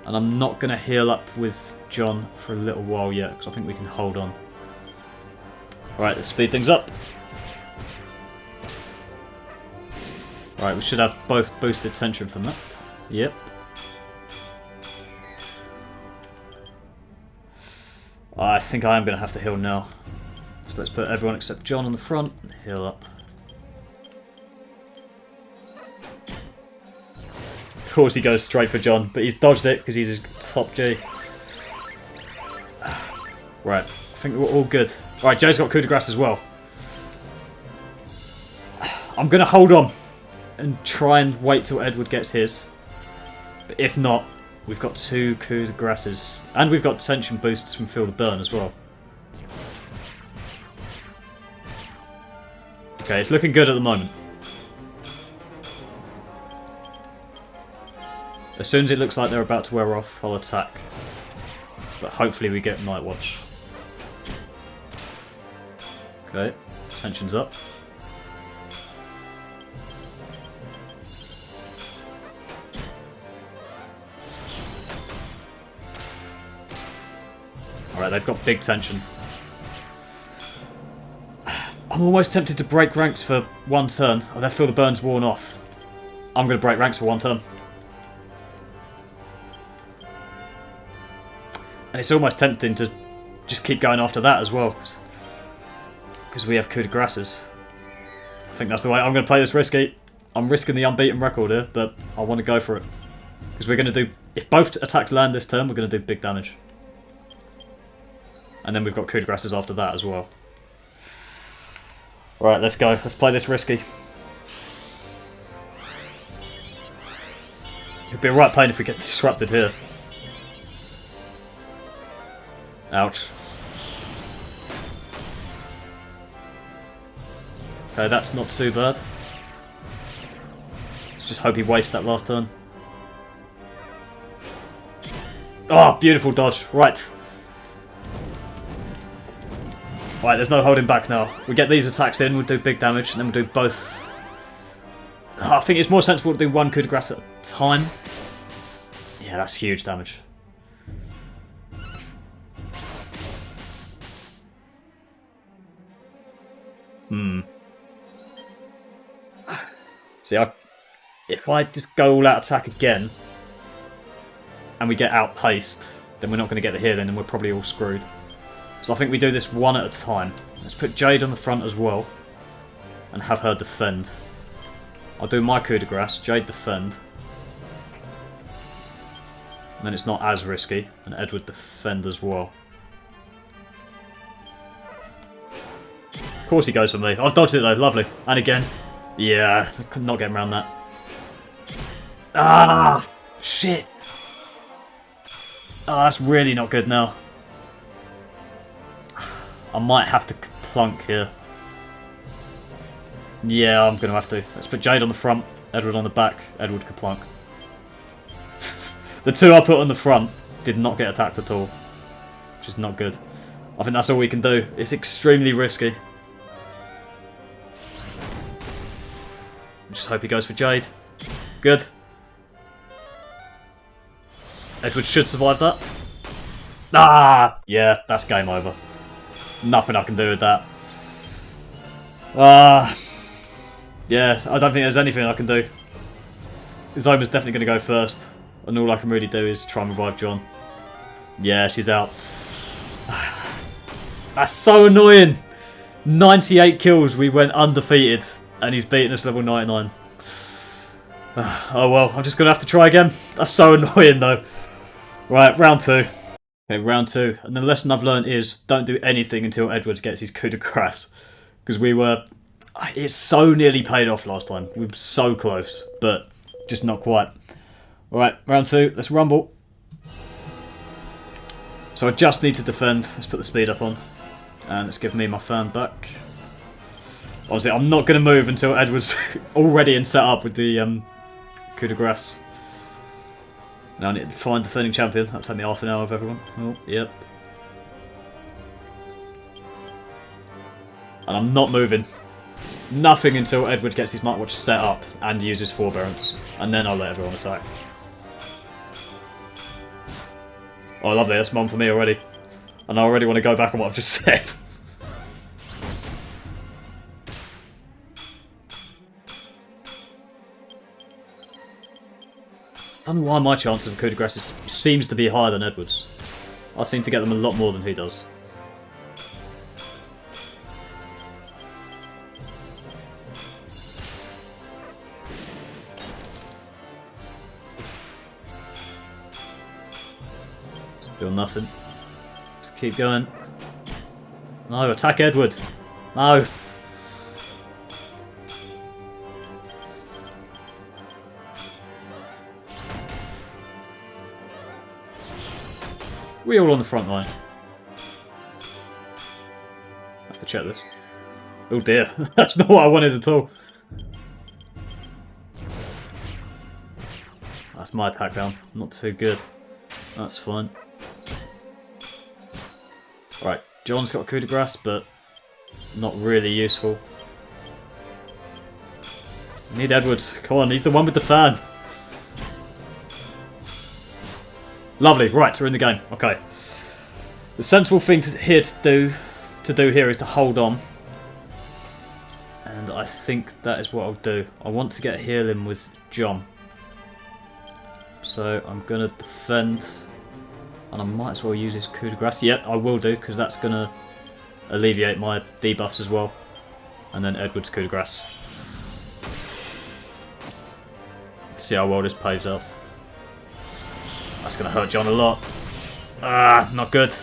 And I'm not going to heal up with John for a little while yet, because I think we can hold on. Alright, let's speed things up. Right, we should have both boosted tension from that. Yep. I think I am going to have to heal now. So let's put everyone except John on the front and heal up. Of course he goes straight for John, but he's dodged it because he's a top G. Right, I think we're all good. Alright, Jay's got coup de grace as well. I'm going to hold on and try and wait till Edward gets his. But if not, we've got 2 coup de graces. And we've got tension boosts from Feel the Burn as well. Okay, it's looking good at the moment. As soon as it looks like they're about to wear off, I'll attack. But hopefully we get Night Watch. Okay, tension's up. Alright, they've got big tension. I'm almost tempted to break ranks for 1 turn. Oh, I feel the burn's worn off. I'm going to break ranks for 1 turn. And it's almost tempting to just keep going after that as well. Because we have coup de graces. I think that's the way. I'm going to play this risky. I'm risking the unbeaten record here, but I want to go for it. Because we're going to do... If both attacks land this turn, we're going to do big damage. And then we've got coup de graces after that as well. Right, let's go. Let's play this risky. It'd be a right pain if we get disrupted here. Ouch. Okay, that's not too bad. Let's just hope he wastes that last turn. Oh, beautiful dodge. Right. Right, there's no holding back now. We get these attacks in, we'll do big damage, and then we'll do both. I think it's more sensible to do 1 coup de grace at a time. Yeah, that's huge damage. See, if I just go all out attack again, and we get outpaced, then we're not going to get the healing, and we're probably all screwed. So I think we do this 1 at a time. Let's put Jade on the front as well, and have her defend. I'll do my coup de grace, Jade defend. And then it's not as risky, and Edward defend as well. Of course he goes for me. I've dodged it though, lovely. And again. Yeah, I could not get around that. Ah, shit. Oh, that's really not good now. I might have to plunk here. Yeah, I'm going to have to. Let's put Jade on the front, Edward on the back, Edward Kaplunk. The 2 I put on the front did not get attacked at all, which is not good. I think that's all we can do. It's extremely risky. Just hope he goes for Jade. Good. Edward should survive that. Ah! Yeah, that's game over. Nothing I can do with that. Yeah, I don't think there's anything I can do. Zoma's definitely going to go first. And all I can really do is try and revive John. Yeah, she's out. That's so annoying. 98 kills, we went undefeated. And he's beaten us level 99. Oh well, I'm just going to have to try again. That's so annoying though. Right, round 2. Okay, round 2. And the lesson I've learned is don't do anything until Edwards gets his coup de grace. Because we were... It so nearly paid off last time. We were so close, but just not quite. Alright, round 2. Let's rumble. So I just need to defend. Let's put the speed up on. And let's give me my fan back. Obviously, I'm not going to move until Edward's already in set up with the coup de grace. Now I need to find defending champion. That'll take me half an hour of everyone. Oh, yep. And I'm not moving. Nothing until Edward gets his Night Watch set up and uses Forbearance, and then I'll let everyone attack. Oh, lovely, that's one for me already. And I already want to go back on what I've just said. I don't know why my chances of coup de grace seems to be higher than Edward's. I seem to get them a lot more than he does. Still nothing. Just keep going. No, attack Edward. No. We're all on the front line. I have to check this. Oh dear, that's not what I wanted at all. That's my pack down. Not too good. That's fine. Right, John's got a coup de grace, but not really useful. Need Edwards. Come on, he's the one with the fan. Lovely, right, we're in the game. Okay. The sensible thing to do here is to hold on. And I think that is what I'll do. I want to get a heal in with John. So I'm going to defend. And I might as well use his coup de grace. Yep, I will do, because that's going to alleviate my debuffs as well. And then Edward's coup de grace. Let's see how well this pays off. That's going to hurt John a lot. Ah, not good.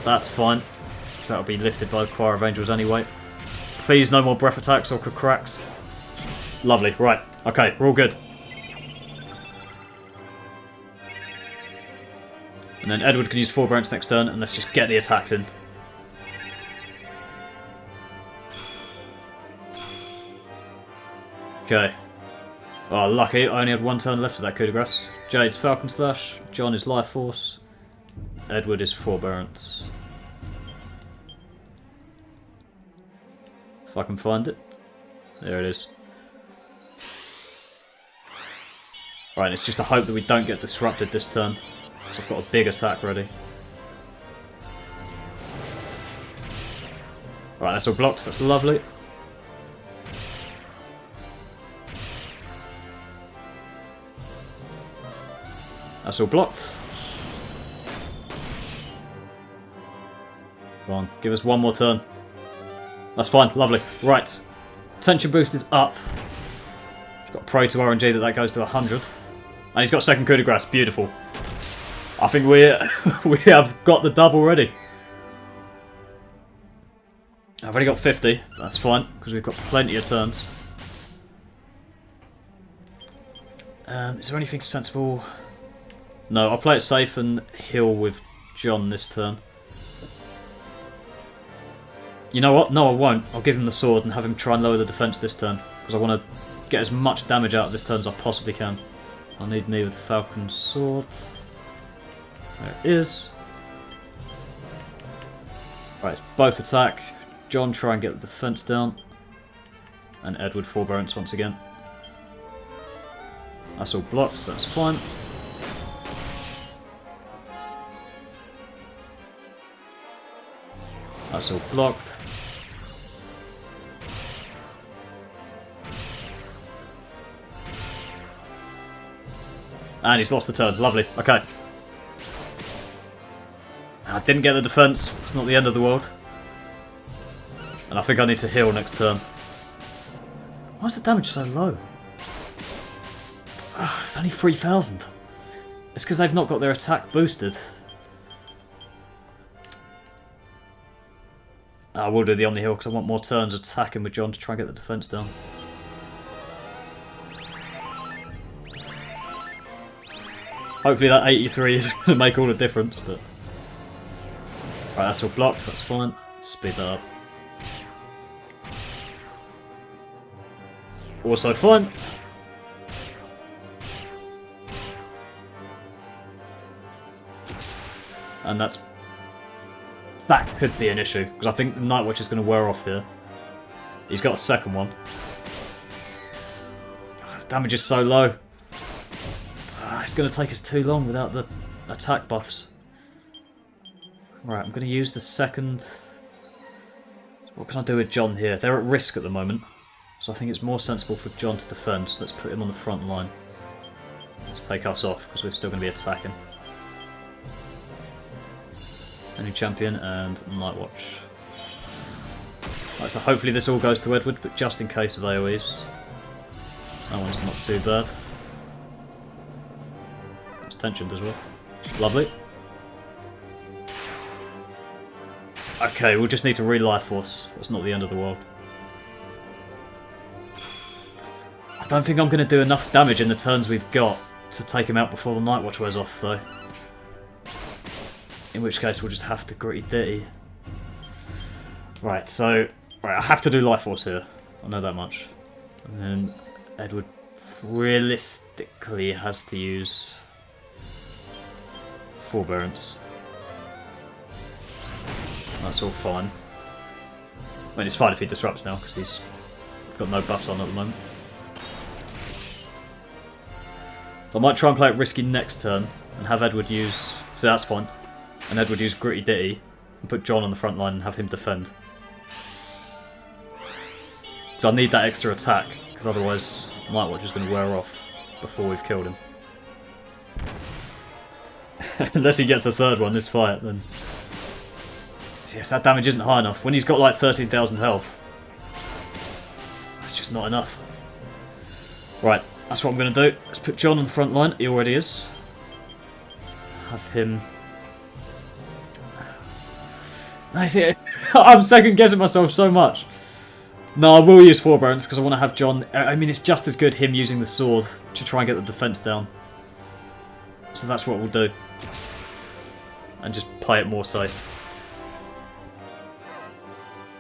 That's fine. Because that'll be lifted by the Choir of Angels anyway. Please, no more breath attacks or cracks. Lovely. Right. Okay, we're all good. And then Edward can use Forbearance next turn, and let's just get the attacks in. Okay. Oh, lucky. I only had one turn left of that coup de grace. Jade's Falcon Slash, John is Life Force, Edward is Forbearance. If I can find it. There it is. Right, it's just a hope that we don't get disrupted this turn. So I've got a big attack ready. Right, that's all blocked, that's lovely. That's all blocked. Come on, give us one more turn. That's fine, lovely. Right, tension boost is up. He's got pray to RNG that goes to 100. And he's got second coup de grace, beautiful. I think we have got the dub already. I've already got 50, that's fine, because we've got plenty of turns. Is there anything sensible? No, I'll play it safe and heal with John this turn. You know what? No, I won't. I'll give him the sword and have him try and lower the defense this turn. Because I want to get as much damage out of this turn as I possibly can. I'll need me with the Falcon Sword. There it is. Right, it's both attack. John try and get the defense down. And Edward Forbearance once again. That's all blocked, so that's fine. That's all blocked. And he's lost the turn. Lovely. Okay. I didn't get the defense. It's not the end of the world. And I think I need to heal next turn. Why is the damage so low? It's only 3,000. It's because they've not got their attack boosted. I will do the Omni Heal because I want more turns attacking with John to try and get the defense down. Hopefully that 83 is going to make all the difference, but... Right, that's all blocked, that's fine. Speed that up. Also fine. And that's... That could be an issue, because I think the Night Watch is going to wear off here. He's got a second one. Damage is so low. It's going to take us too long without the attack buffs. Right, I'm going to use the second... What can I do with John here? They're at risk at the moment, so I think it's more sensible for John to defend, so let's put him on the front line. Let's take us off, because we're still going to be attacking. Any champion and Nightwatch. Right, so hopefully this all goes to Jedward, but just in case of AoEs. That one's not too bad. It's tensioned as well. Lovely. Okay, we'll just need to re-life force. That's not the end of the world. I don't think I'm going to do enough damage in the turns we've got to take him out before the Nightwatch wears off, though. In which case we'll just have to gritty ditty. Right, so... Right, I have to do life force here. I know that much. And then Jedward realistically has to use... Forbearance. That's all fine. I mean, it's fine if he disrupts now, because he's got no buffs on at the moment. So I might try and play it risky next turn, and have Jedward use... So that's fine. And Jedward use Gritty Ditty, and put John on the front line and have him defend. So I need that extra attack, because otherwise Nightwatch is going to wear off before we've killed him. Unless he gets a third one this fight, then... Yes, that damage isn't high enough. When he's got like 13,000 health, that's just not enough. Right, that's what I'm going to do. Let's put John on the front line. He already is. Have him... That's it. I'm second guessing myself so much. No, I will use Forbearance because I want to have John... I mean, it's just as good him using the sword to try and get the defense down. So that's what we'll do. And just play it more safe.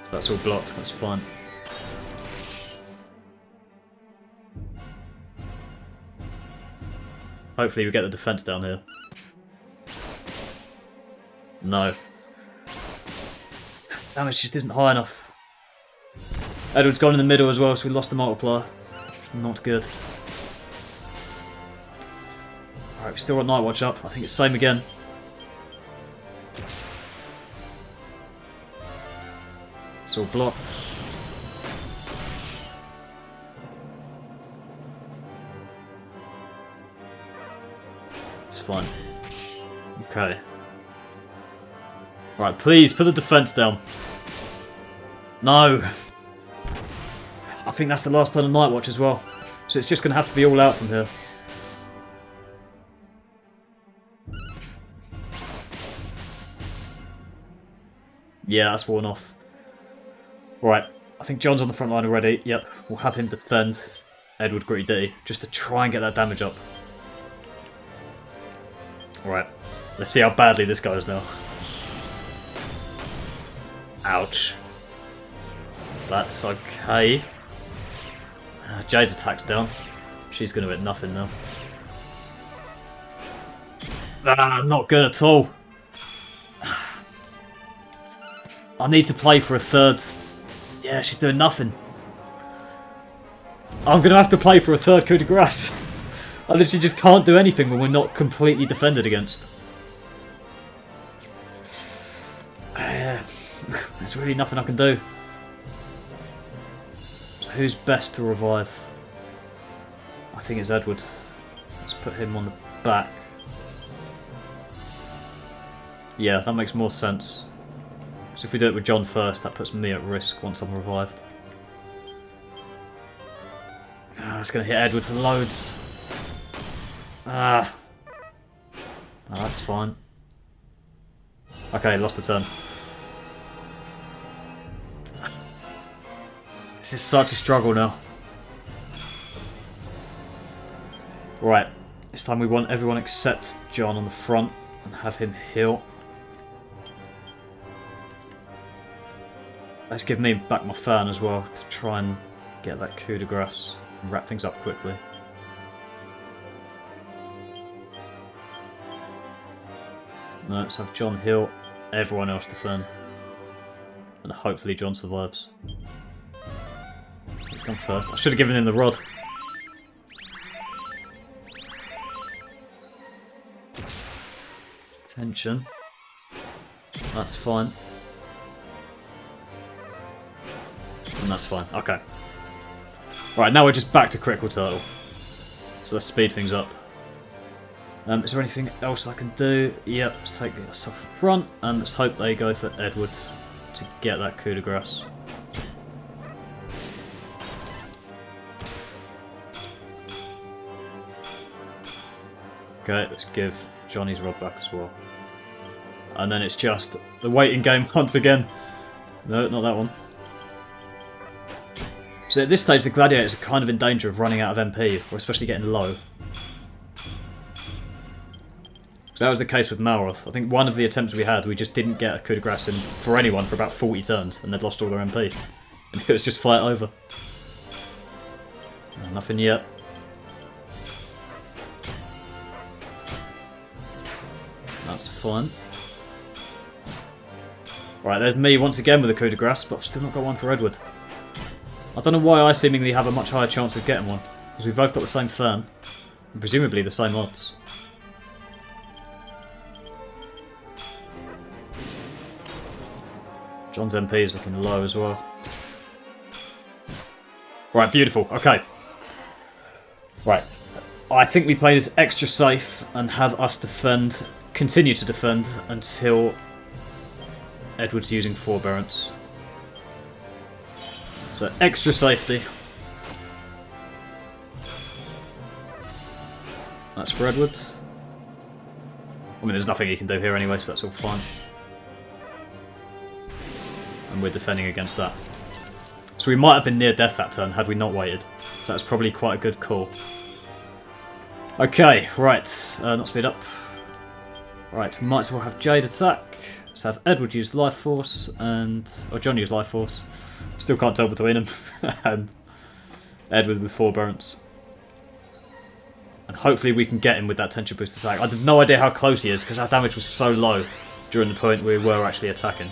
So that's all blocked, that's fine. Hopefully we get the defense down here. No. Damage just isn't high enough. Jedward's gone in the middle as well, so we lost the multiplier. Not good. Alright, we still got Nightwatch up. I think it's same again. It's all blocked. It's fine. Okay. Right, please put the defense down. No. I think that's the last turn of Nightwatch as well. So it's just going to have to be all out from here. Yeah, that's worn off. Right, I think John's on the front line already. Yep, we'll have him defend Jedward Gritty Ditty, just to try and get that damage up. Right, let's see how badly this goes now. Ouch. That's okay. Jade's attack's down. She's going to hit nothing now. Ah, not good at all. I need to play for a third. Yeah, she's doing nothing. I'm going to have to play for a third coup de grace. I literally just can't do anything when we're not completely defended against. There's really nothing I can do. So who's best to revive? I think it's Jedward. Let's put him on the back. Yeah, that makes more sense. So if we do it with John first, that puts me at risk once I'm revived. That's going to hit Jedward for loads. Oh, that's fine. Okay, lost the turn. This is such a struggle now. Right, this time we want everyone except John on the front and have him heal. Let's give me back my fan as well to try and get that coup de grace and wrap things up quickly. No, let's have John heal, everyone else defend. And hopefully John survives. He's gone first. I should have given him the rod. Tension. That's fine. And that's fine. Okay. Right, now we're just back to critical turtle. So let's speed things up. Is there anything else I can do? Yep, let's take this off the front and let's hope they go for Jedward to get that coup de grace. Okay, let's give Johnny's rod back as well. And then it's just the waiting game once again. No, not that one. So at this stage the gladiators are kind of in danger of running out of MP, or especially getting low. So that was the case with Malroth. I think one of the attempts we had, we just didn't get a coup de grace in for anyone for about 40 turns, and they'd lost all their MP. And it was just fight over. Nothing yet. That's fine. Right, there's me once again with a coup de grace, but I've still not got one for Jedward. I don't know why I seemingly have a much higher chance of getting one, because we've both got the same firm, and presumably the same odds. John's MP is looking low as well. Right, beautiful. Okay. Right. I think we play this extra safe and have us defend, continue to defend until Jedward's using forbearance. So extra safety. That's for Jedward. I mean, there's nothing he can do here anyway, so that's all fine. And we're defending against that. So we might have been near death that turn had we not waited. So that's probably quite a good call. Okay, right. Not speed up. Right, might as well have Jade attack. Let's have Jedward use Life Force and... or John use Life Force. Still can't tell between them. And Jedward with forbearance. And hopefully we can get him with that tension boost attack. I have no idea how close he is because our damage was so low during the point we were actually attacking.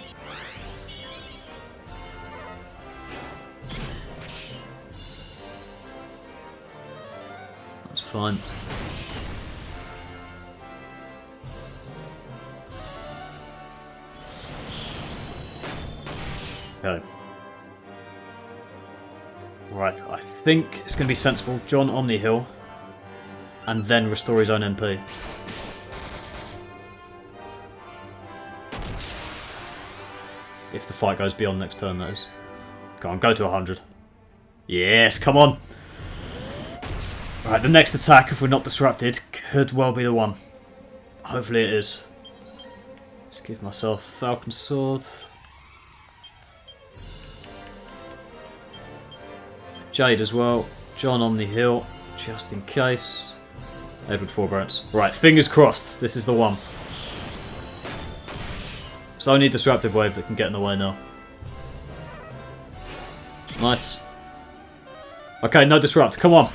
That's fine. Okay. Right, I think it's going to be sensible. John Omni Hill, and then restore his own MP. If the fight goes beyond next turn, that is. Come on, go to 100. Yes, come on! Right, the next attack, if we're not disrupted, could well be the one. Hopefully it is. Let's give myself Falcon Sword. Jade as well. John Omni Hill, just in case. Jedward forbearance. Right, fingers crossed. This is the one. It's only Disruptive Wave that can get in the way now. Nice. Okay, no disrupt. Come on.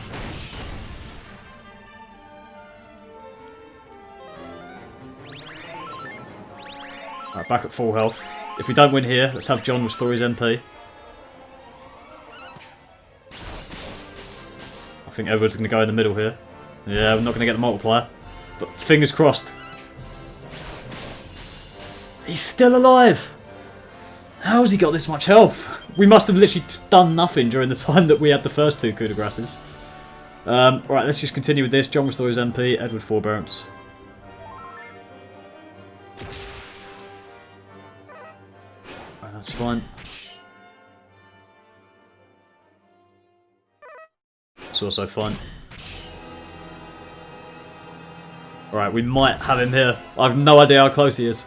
Right, back at full health. If we don't win here, let's have John restore his MP. I think Jedward's going to go in the middle here. Yeah, we're not going to get the multiplier. But fingers crossed. He's still alive! How has he got this much health? We must have literally done nothing during the time that we had the first two coup de graces. Right, let's just continue with this. John restore his MP, Jedward forbearance. Right, that's fine. It's also fine. Alright, we might have him here. I have no idea how close he is.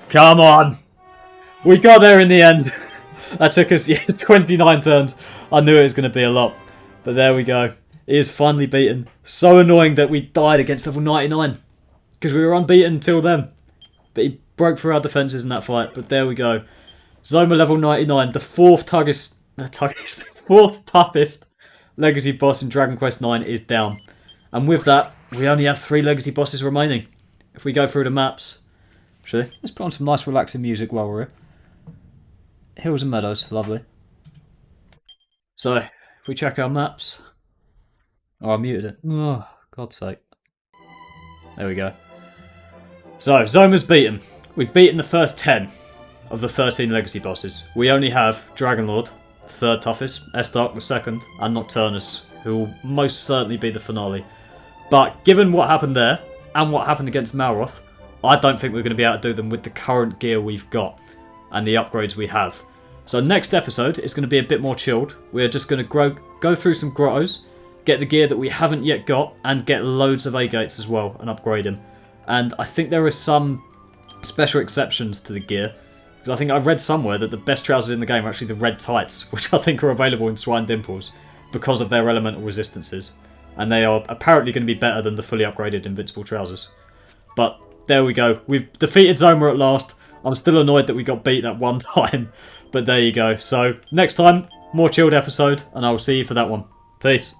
Come on! We got there in the end. That took us 29 turns. I knew it was going to be a lot. But there we go. He is finally beaten. So annoying that we died against level 99. Because we were unbeaten until then. But he broke through our defences in that fight. But there we go. Zoma level 99. The fourth toughest legacy boss in Dragon Quest IX is down. And with that, we only have 3 legacy bosses remaining. If we go through the maps... Actually, let's put on some nice relaxing music while we're here. hills and meadows, lovely. So, if we check our maps... Oh, I muted it. Oh, God's sake. There we go. So, Zoma's beaten. We've beaten the first 10 of the 13 legacy bosses. We only have Dragonlord, third toughest, S-Dark the second, and Nocturnus, who will most certainly be the finale. But given what happened there, and what happened against Malroth, I don't think we're going to be able to do them with the current gear we've got, and the upgrades we have. So next episode is going to be a bit more chilled. We're just going to go through some grottos, get the gear that we haven't yet got, and get loads of A-gates as well, and upgrade them. And I think there are some special exceptions to the gear. Because I think I've read somewhere that the best trousers in the game are actually the red tights, which I think are available in Swine Dimples because of their elemental resistances. And they are apparently going to be better than the fully upgraded invincible trousers. But there we go. We've defeated Zoma at last. I'm still annoyed that we got beat that one time. But there you go. So next time, more chilled episode, and I will see you for that one. Peace.